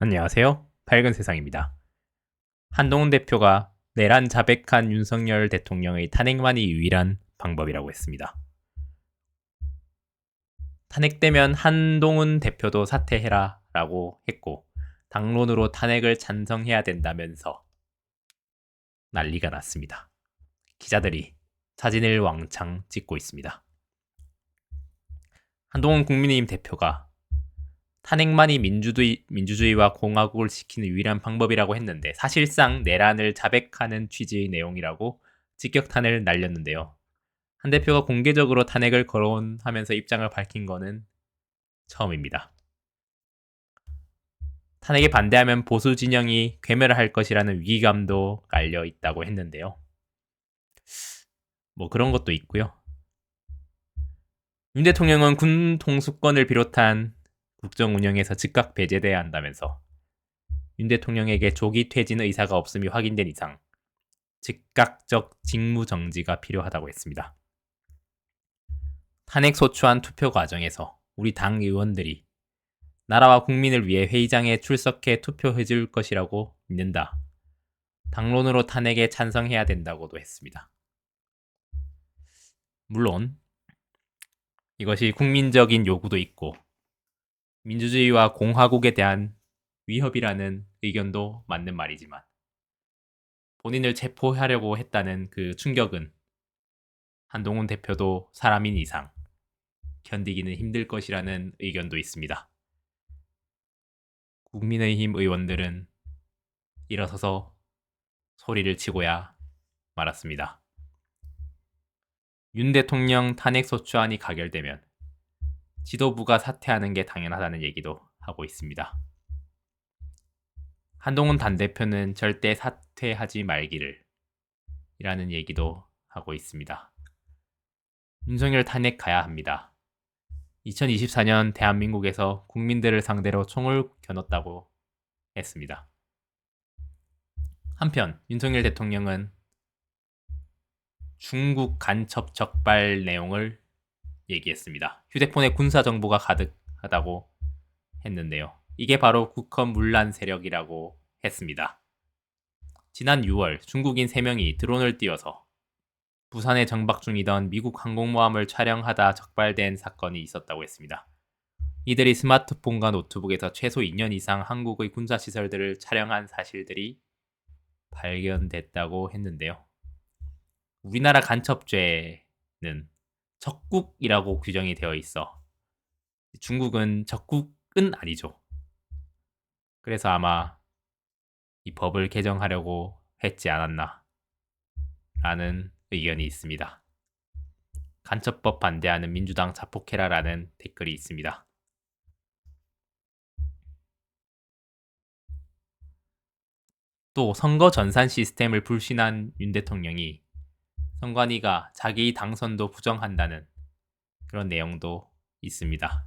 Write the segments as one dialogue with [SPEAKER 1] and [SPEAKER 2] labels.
[SPEAKER 1] 안녕하세요. 밝은 세상입니다. 한동훈 대표가 내란 자백한 윤석열 대통령의 탄핵만이 유일한 방법이라고 했습니다. 탄핵되면 한동훈 대표도 사퇴해라 라고 했고, 당론으로 탄핵을 찬성해야 된다면서 난리가 났습니다. 기자들이 사진을 왕창 찍고 있습니다. 한동훈 국민의힘 대표가 탄핵만이 민주주의와 공화국을 지키는 유일한 방법이라고 했는데, 사실상 내란을 자백하는 취지의 내용이라고 직격탄을 날렸는데요. 한 대표가 공개적으로 탄핵을 거론하면서 입장을 밝힌 거는 처음입니다. 탄핵에 반대하면 보수 진영이 괴멸할 것이라는 위기감도 깔려 있다고 했는데요. 뭐 그런 것도 있고요. 윤 대통령은 군 통수권을 비롯한 국정 운영에서 즉각 배제돼야 한다면서 윤 대통령에게 조기 퇴진 의사가 없음이 확인된 이상 즉각적 직무 정지가 필요하다고 했습니다. 탄핵 소추안 투표 과정에서 우리 당 의원들이 나라와 국민을 위해 회의장에 출석해 투표해 줄 것이라고 믿는다. 당론으로 탄핵에 찬성해야 된다고도 했습니다. 물론 이것이 국민적인 요구도 있고 민주주의와 공화국에 대한 위협이라는 의견도 맞는 말이지만, 본인을 체포하려고 했다는 그 충격은 한동훈 대표도 사람인 이상 견디기는 힘들 것이라는 의견도 있습니다. 국민의힘 의원들은 일어서서 소리를 치고야 말았습니다. 윤 대통령 탄핵 소추안이 가결되면 지도부가 사퇴하는 게 당연하다는 얘기도 하고 있습니다. 한동훈 당대표는 절대 사퇴하지 말기를 이라는 얘기도 하고 있습니다. 윤석열 탄핵 가야 합니다. 2024년 대한민국에서 국민들을 상대로 총을 겨눴다고 했습니다. 한편 윤석열 대통령은 중국 간첩 적발 내용을 얘기했습니다. 휴대폰에 군사 정보가 가득하다고 했는데요. 이게 바로 국헌 문란 세력이라고 했습니다. 지난 6월 중국인 3명이 드론을 띄워서 부산에 정박 중이던 미국 항공모함을 촬영하다 적발된 사건이 있었다고 했습니다. 이들이 스마트폰과 노트북에서 최소 2년 이상 한국의 군사시설들을 촬영한 사실들이 발견됐다고 했는데요. 우리나라 간첩죄는 적국이라고 규정이 되어 있어 중국은 적국은 아니죠. 그래서 아마 이 법을 개정하려고 했지 않았나 라는 의견이 있습니다. 간첩법 반대하는 민주당 자폭해라라는 댓글이 있습니다. 또 선거 전산 시스템을 불신한 윤 대통령이 선관위가 자기 당선도 부정한다는 그런 내용도 있습니다.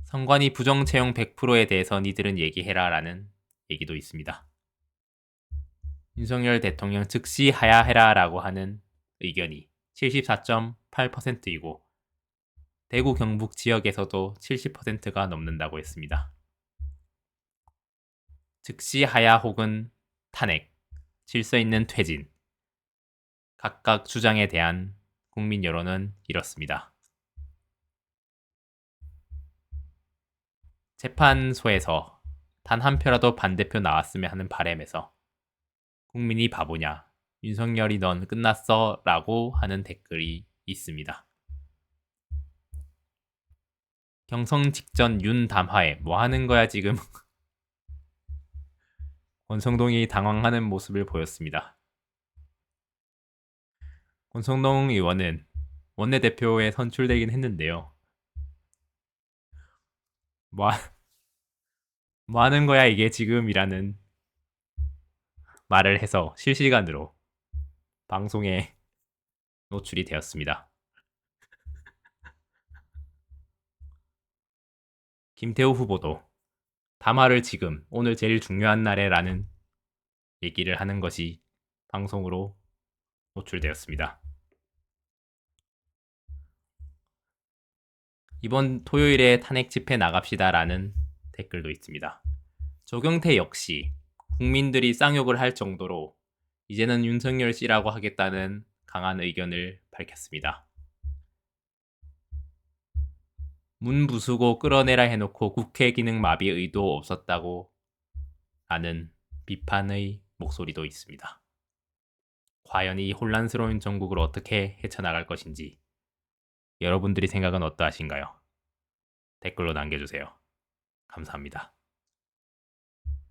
[SPEAKER 1] 선관위 부정 채용 100%에 대해서 니들은 얘기해라 라는 얘기도 있습니다. 윤석열 대통령 즉시 하야해라 라고 하는 의견이 74.8%이고 대구 경북 지역에서도 70%가 넘는다고 했습니다. 즉시 하야 혹은 탄핵, 질서 있는 퇴진, 각각 주장에 대한 국민 여론은 이렇습니다. 재판소에서 단 한 표라도 반대표 나왔으면 하는 바람에서 국민이 바보냐, 윤석열이 넌 끝났어 라고 하는 댓글이 있습니다. 경성 직전 윤 담화에 뭐 하는 거야 지금? 권성동이 당황하는 모습을 보였습니다. 권성동 의원은 원내대표에 선출되긴 했는데요. 뭐, 뭐 하는 거야 이게 지금이라는 말을 해서 실시간으로 방송에 노출이 되었습니다. 김태우 후보도 담화를 지금 오늘 제일 중요한 날에라는 얘기를 하는 것이 방송으로 노출되었습니다. 이번 토요일에 탄핵 집회 나갑시다라는 댓글도 있습니다. 조경태 역시 국민들이 쌍욕을 할 정도로 이제는 윤석열 씨라고 하겠다는 강한 의견을 밝혔습니다. 문 부수고 끌어내라 해놓고 국회 기능 마비 의도 없었다고 하는 비판의 목소리도 있습니다. 과연 이 혼란스러운 전국을 어떻게 헤쳐나갈 것인지 여러분들의 생각은 어떠하신가요? 댓글로 남겨주세요. 감사합니다.